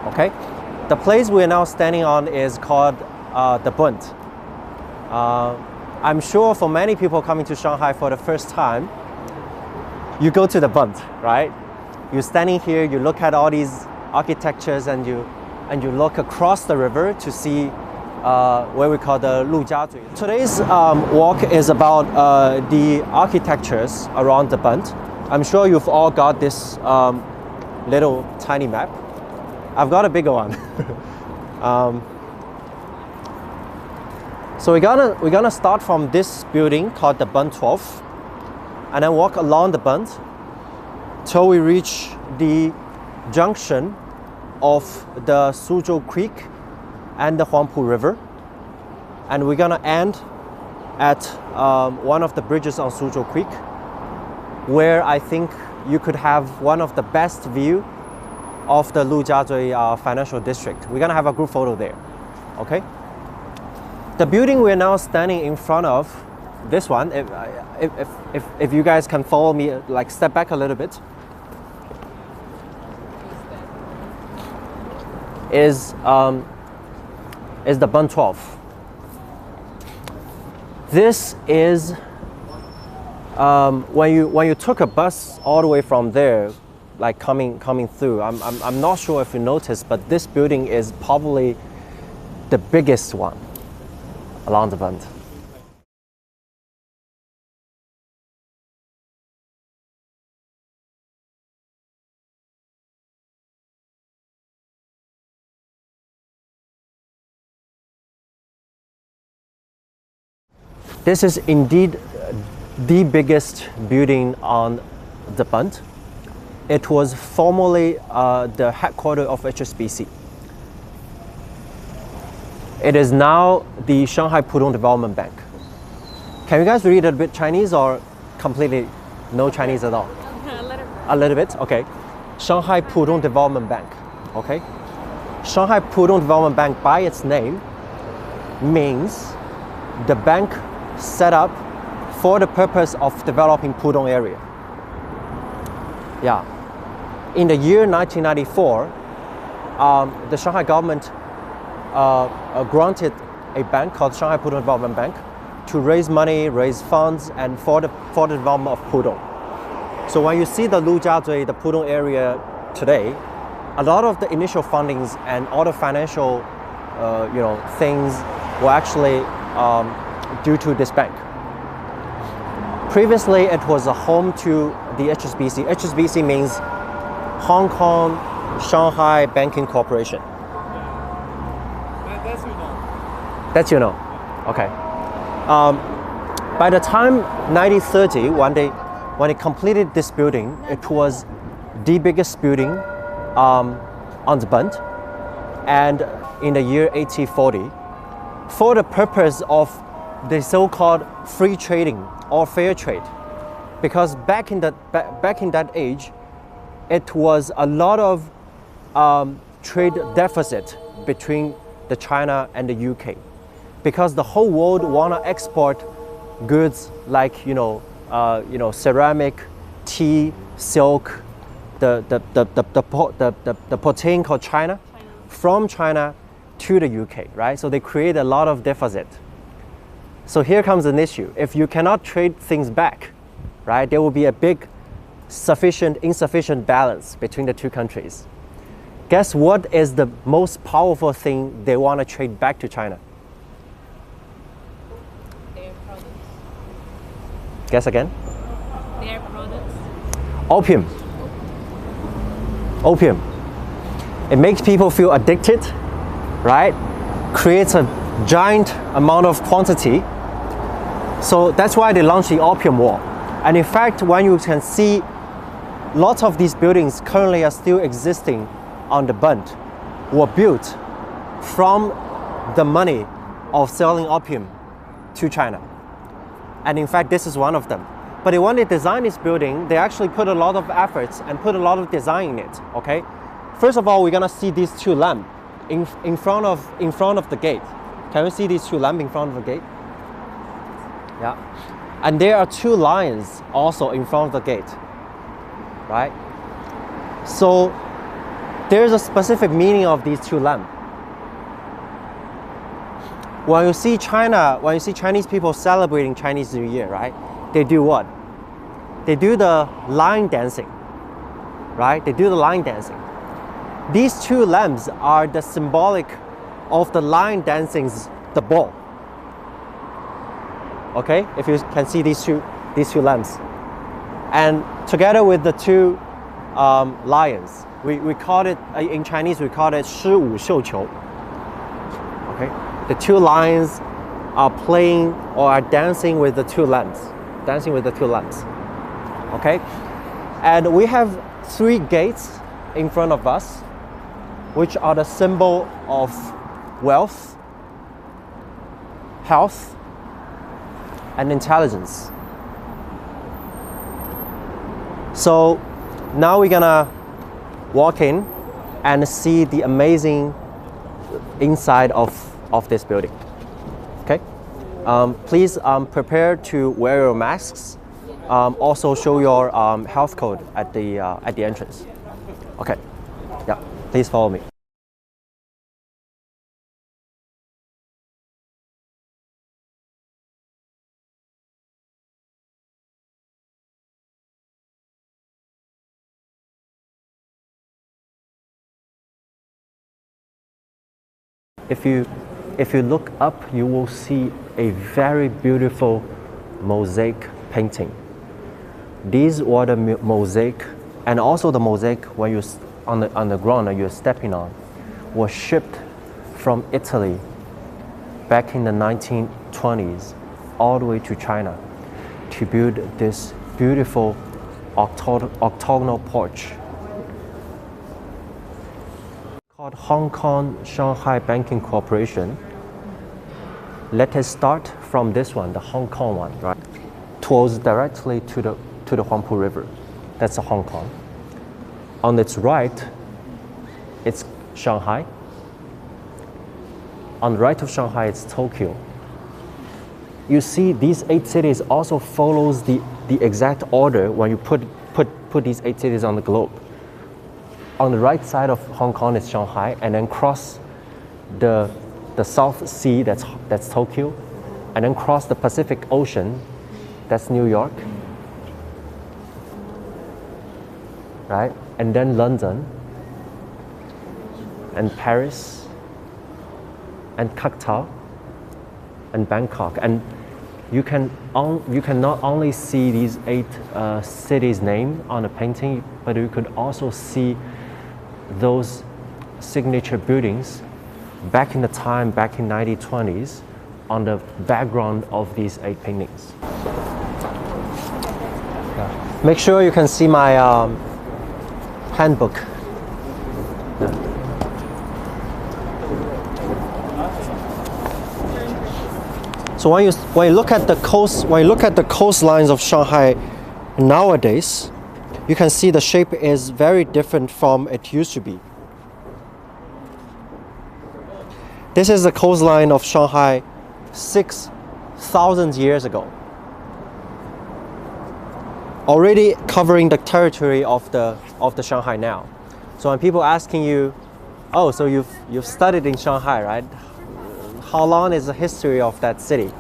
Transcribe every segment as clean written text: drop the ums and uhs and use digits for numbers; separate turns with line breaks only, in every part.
Okay, the place we're now standing on is called the Bund. I'm sure for many people coming to Shanghai for the first time, you go to the Bund, right? You're standing here, you look at all these architectures, and you look across the river to see where we call the Lujiazui. Today's walk is about the architectures around the Bund. I'm sure you've all got this little tiny map. I've got a bigger one. So we're gonna start from this building called the Bund 12, and then walk along the Bund till we reach the junction of the Suzhou Creek and the Huangpu River, and we're gonna end at one of the bridges on Suzhou Creek, where I think you could have one of the best view of the Lujiazui financial district. We're gonna have a group photo there, okay? The building we're now standing in front of, this one, if you guys can follow me, like step back a little bit, is the Bund 12. This is when you took a bus all the way from there, like coming through. I'm not sure if you noticed, but this building is probably the biggest one along the Bund. This is indeed the biggest building on the Bund. It was formerly the headquarters of HSBC. It is now the Shanghai Pudong Development Bank. Can you guys read a bit Chinese or completely no Chinese at all?
A little bit.
A little bit? Okay. Shanghai Pudong Development Bank. Okay. Shanghai Pudong Development Bank, by its name, means the bank set up for the purpose of developing Pudong area. Yeah. In the year 1994, the Shanghai government granted a bank called Shanghai Pudong Development Bank to raise money, raise funds, and for the development of Pudong. So when you see the Lujiazui, the Pudong area today, a lot of the initial fundings and all the financial things were actually due to this bank. Previously, it was a home to the HSBC. HSBC means Hong Kong Shanghai Banking Corporation.
That's you know.
That's you know. Okay. By the time 1930, when they completed this building, it was the biggest building on the Bund. And in the year 1840, for the purpose of the so-called free trading or fair trade, because back in that age, it was a lot of trade deficit between the China and the UK, because the whole world wanna export goods like ceramic, tea, silk, the protein called China, from China to the UK, right? So they create a lot of deficit. So here comes an issue. If you cannot trade things back, right, there will be a big insufficient balance between the two countries. Guess what is the most powerful thing they want to trade back to China?
Their products.
Guess again?
Their products.
Opium. Opium. It makes people feel addicted, right? Creates a giant amount of quantity. So that's why they launched the Opium War. And in fact, when you can see lots of these buildings currently are still existing on the Bund, were built from the money of selling opium to China. And in fact, this is one of them. But when they designed this building, they actually put a lot of efforts and put a lot of design in it, okay? First of all, we're gonna see these two lamps in front of the gate. Can we see these two lamps in front of the gate? Yeah. And there are two lions also in front of the gate, right? So there's a specific meaning of these two lamps. When you see Chinese people celebrating Chinese New Year, right? They do what? They do the line dancing, right? They do the line dancing. These two lamps are the symbolic of the line dancing's the ball. Okay, if you can see these two lamps, and together with the two lions, we call it in Chinese we call it 狮舞绣球. Okay, the two lions are playing or are dancing with the two lamps, Okay, and we have 3 gates in front of us, which are the symbol of wealth, health, and intelligence. So now we're gonna walk in and see the amazing inside of this building. Okay, please prepare to wear your masks. Also show your health code at the entrance. Okay, yeah, please follow me. If you look up, you will see a very beautiful mosaic painting. These were the mosaic, and also the mosaic when you on the ground that you're stepping on, was shipped from Italy back in the 1920s all the way to China to build this beautiful octagonal porch called Hong Kong Shanghai Banking Corporation. Let us start from this one, the Hong Kong one, right? Towards directly to the Huangpu River. That's the Hong Kong. On its right, it's Shanghai. On the right of Shanghai, it's Tokyo. You see, these 8 cities also follows the exact order when you put these 8 cities on the globe. On the right side of Hong Kong is Shanghai, and then cross the South Sea, that's Tokyo, and then cross the Pacific Ocean, that's New York, right? And then London, and Paris, and Qatar, and Bangkok. And you can not only see these 8 cities' name on the painting, but you could also see those signature buildings back in 1920s on the background of these 8 paintings. Yeah. Make sure you can see my handbook. Yeah. So when you look at the coastlines of Shanghai nowadays, you can see the shape is very different from it used to be. This is the coastline of Shanghai 6,000 years ago, already covering the territory of the Shanghai now. So when people asking you, oh, so you've studied in Shanghai, right? How long is the history of that city?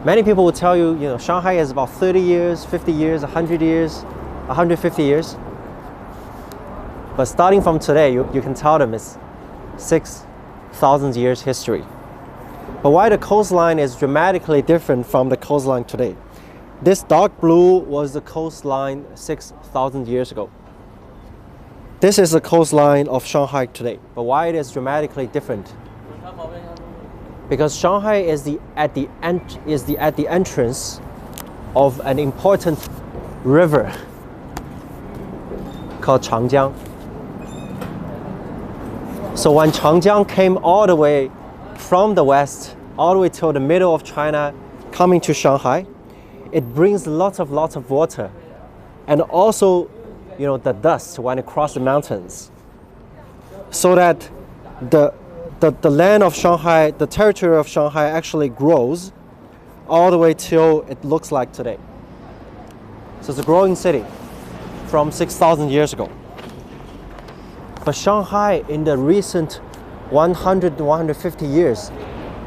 Many people will tell you, Shanghai is about 30 years, 50 years, 100 years, 150 years. But starting from today, you can tell them it's 6,000 years history. But why the coastline is dramatically different from the coastline today? This dark blue was the coastline 6,000 years ago. This is the coastline of Shanghai today. But why it is dramatically different? Because Shanghai is at the entrance of an important river called Changjiang. So when Changjiang came all the way from the west, all the way to the middle of China, coming to Shanghai, it brings lots of water, and also, the dust when it crosses the mountains, so that the land of Shanghai, the territory of Shanghai actually grows all the way till it looks like today. So it's a growing city from 6,000 years ago. But Shanghai in the recent 100 to 150 years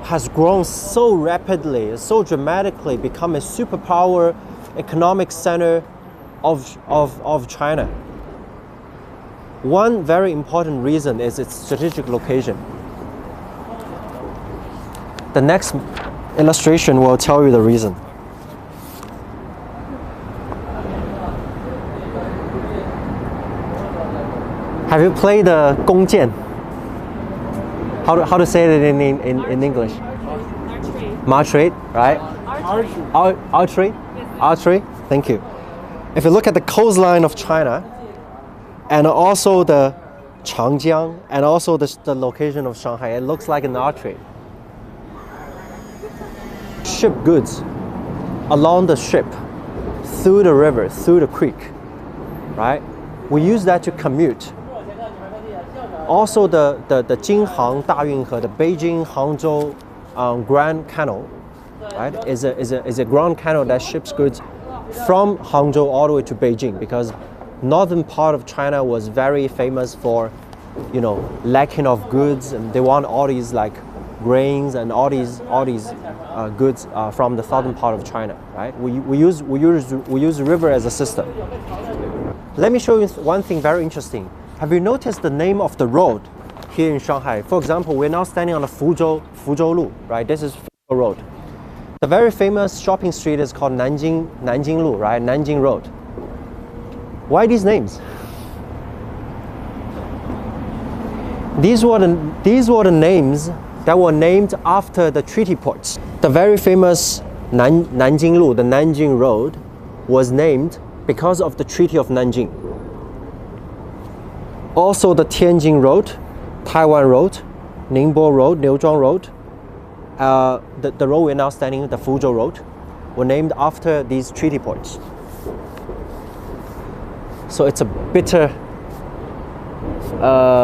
has grown so rapidly, so dramatically, become a superpower economic center of China. One very important reason is its strategic location. The next illustration will tell you the reason. Have you played the 弓箭? How to say it in English? Archery, right? Archery? Archery? Thank you. If you look at the coastline of China, and also the Changjiang, and also the location of Shanghai, it looks like an archery. Ship goods along the ship, through the river, through the creek, right? We use that to commute. Also the Jinhang Dayunhe, the Beijing-Hangzhou Grand Canal, right, is a grand canal that ships goods from Hangzhou all the way to Beijing, because northern part of China was very famous for, lacking of goods, and they want all these like grains and all these goods from the southern part of China, right? We use the river as a system. Let me show you one thing very interesting. Have you noticed the name of the road here in Shanghai? For example, we're now standing on the Fuzhou Lu, right? This is Fuzhou Road. The very famous shopping street is called Nanjing Lu, right? Nanjing Road. Why these names? These were the names that were named after the treaty ports. The very famous Nanjing Lu, the Nanjing Road, was named because of the Treaty of Nanjing. Also the Tianjin Road, Taiwan Road, Ningbo Road, Liuzhuang Road, the road we're now standing, the Fuzhou Road, were named after these treaty ports. So it's a bitter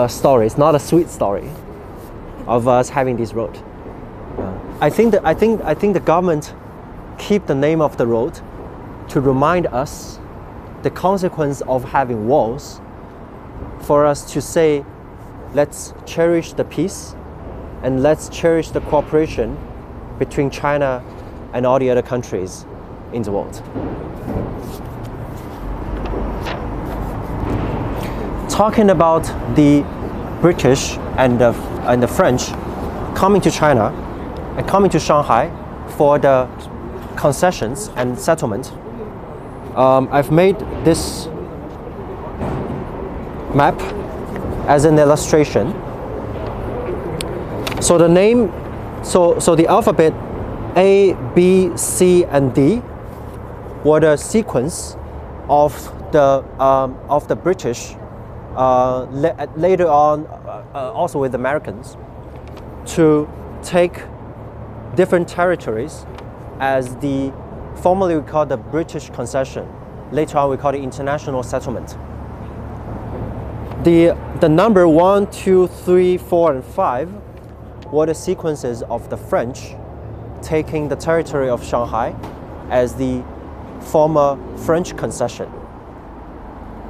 story. It's not a sweet story of us having this road. I think the government keep the name of the road to remind us the consequence of having wars, for us to say, let's cherish the peace and let's cherish the cooperation between China and all the other countries in the world. Talking about the British and the French coming to China and coming to Shanghai for the concessions and settlement, I've made this map as an illustration. So the name, so the alphabet A, B, C, and D were the sequence of the British later on, also with Americans, to take different territories as the formerly we call the British concession. Later on we call it international settlement. The number 1, 2, 3, 4, and 5 were the sequences of the French taking the territory of Shanghai as the former French concession.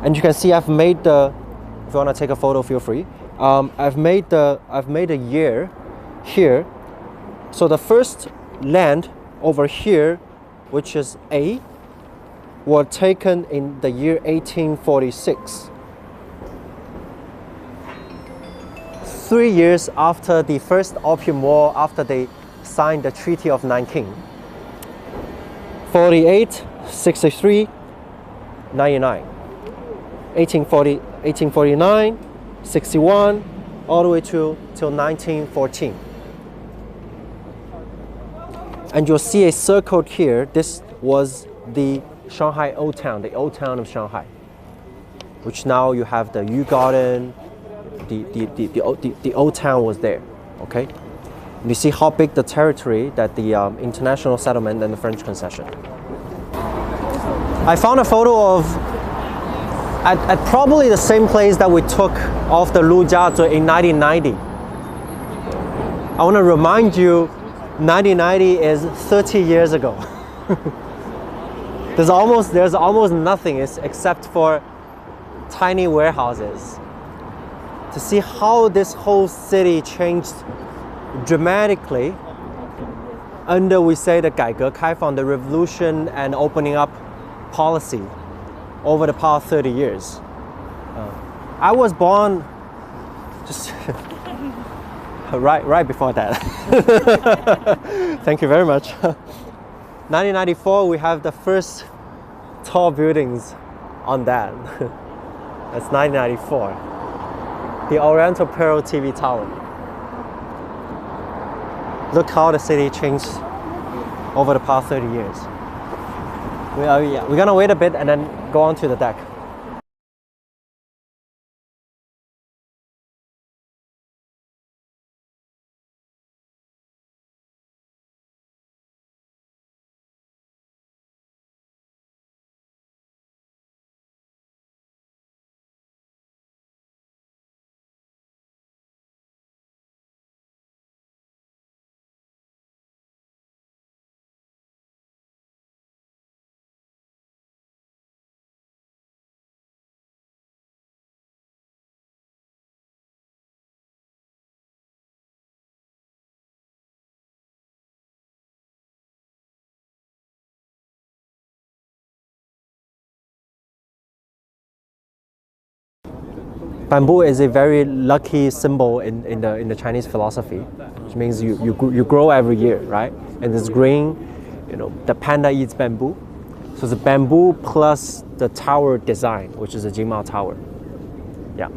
And you can see I've made the, if you want to take a photo, feel free. I've made a year here. So the first land over here, which is A, were taken in the year 1846. 3 years after the first Opium War, after they signed the Treaty of Nanking. 48, 63, 99. 1849, 61, all the way till 1914. And you'll see a circle here. This was the Shanghai Old Town, the Old Town of Shanghai, which now you have the Yu Garden. The Old Town was there. Okay, and you see how big the territory that the international settlement and the French concession. I found a photo of at probably the same place that we took off the Lu Jiazui in 1990. I want to remind you, 1990 is 30 years ago. There's almost nothing except for tiny warehouses. to see how this whole city changed dramatically under, we say, the 改革开放, the revolution and opening up policy over the past 30 years. I was born just right before that. Thank you very much. 1994, we have the first tall buildings on that. That's 1994. The Oriental Pearl TV Tower. Look how the city changed over the past 30 years. We're gonna wait a bit and then go on to the deck. Bamboo is a very lucky symbol in the Chinese philosophy, which means you grow every year, right? And it's green, you know, the panda eats bamboo. So it's a bamboo plus the tower design, which is a Jingmao Tower. Yeah.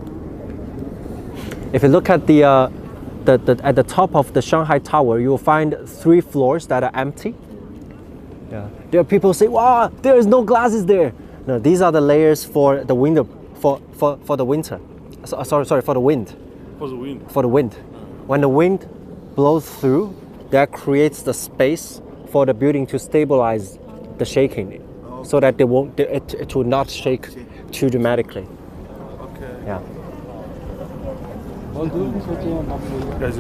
If you look at at the top of the Shanghai Tower, you will find 3 floors that are empty. Yeah. There are people say, "Wow, there is no glasses there." No, these are the layers for the window for the winter. Sorry, for the wind.
For the wind.
For the wind. When the wind blows through, that creates the space for the building to stabilize the shaking, so that it will not shake too dramatically.
Okay.
Yeah.
Guys,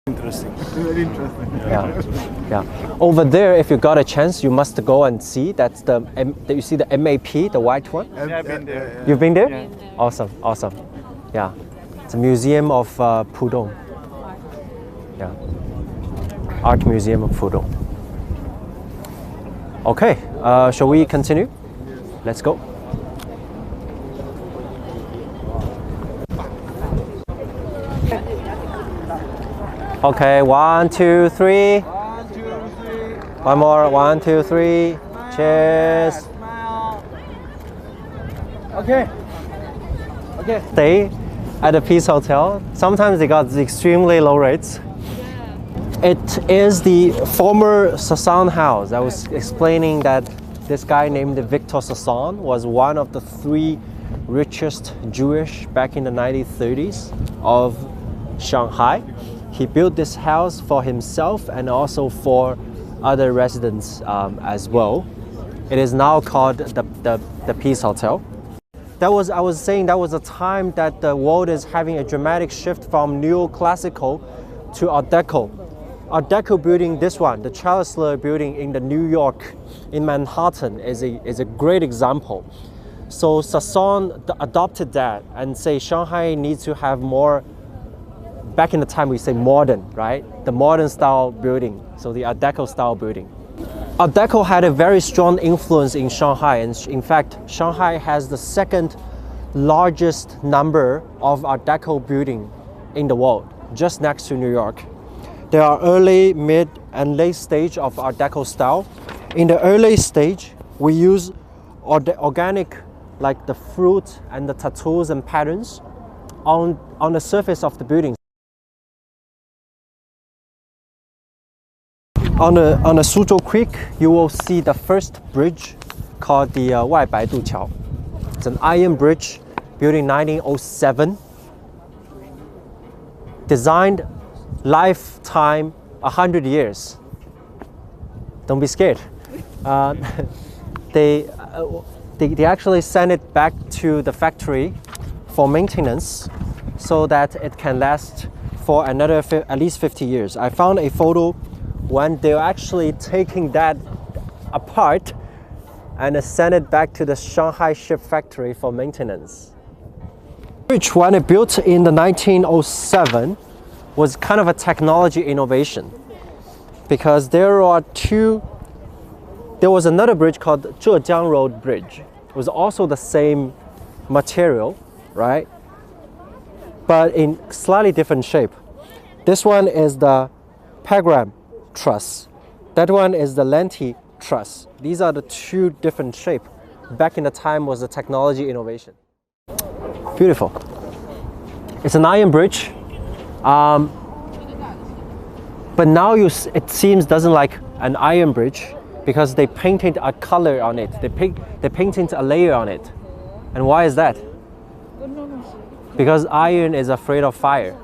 interesting.
Very interesting.
Yeah. Over there, if you got a chance, you must go and see. That's you see the MAP, the white one.
Yeah, I've been there.
You've been there?
Yeah.
Awesome. Yeah. It's a museum of Pudong. Yeah. Art Museum of Pudong. Okay. Shall we continue? Let's go. Okay, 1, 2, 3.
1, 2, 3.
One more, 1, 2, 3. Cheers.
Smile. Okay.
Stay at the Peace Hotel. Sometimes they got extremely low rates. It is the former Sasan house. I was explaining that this guy named Victor Sasan was one of the 3 richest Jewish back in the 1930s of Shanghai. He built this house for himself and also for other residents as well. It is now called the Peace Hotel. I was saying that was a time that the world is having a dramatic shift from neoclassical to Art Deco. Art Deco building, this one, the Chancellor building in New York, in Manhattan, is a great example. So Sasan adopted that and say Shanghai needs to have more. Back in the time we say modern, right? The modern style building, so the Art Deco style building. Art Deco had a very strong influence in Shanghai, and in fact, Shanghai has the 2nd largest number of Art Deco building in the world, just next to New York. There are early, mid, and late stage of Art Deco style. In the early stage, we use organic, like the fruit and the tattoos and patterns on the surface of the buildings. On the Suzhou Creek, you will see the first bridge called the Waibaidu Qiao. It's an iron bridge built in 1907. Designed lifetime 100 years. Don't be scared. they actually send it back to the factory for maintenance so that it can last for another at least 50 years. I found a photo when they're actually taking that apart and send it back to the Shanghai ship factory for maintenance. Bridge, when it built in the 1907, was kind of a technology innovation because there was another bridge called Zhejiang Road Bridge. It was also the same material, right? But in slightly different shape. This one is the Pegram truss. That one is the Lenti truss. These are the two different shapes. Back in the time was the technology innovation. Beautiful. It's an iron bridge. But now it seems doesn't like an iron bridge because they painted a color on it. They painted a layer on it. And why is that? Because iron is afraid of fire.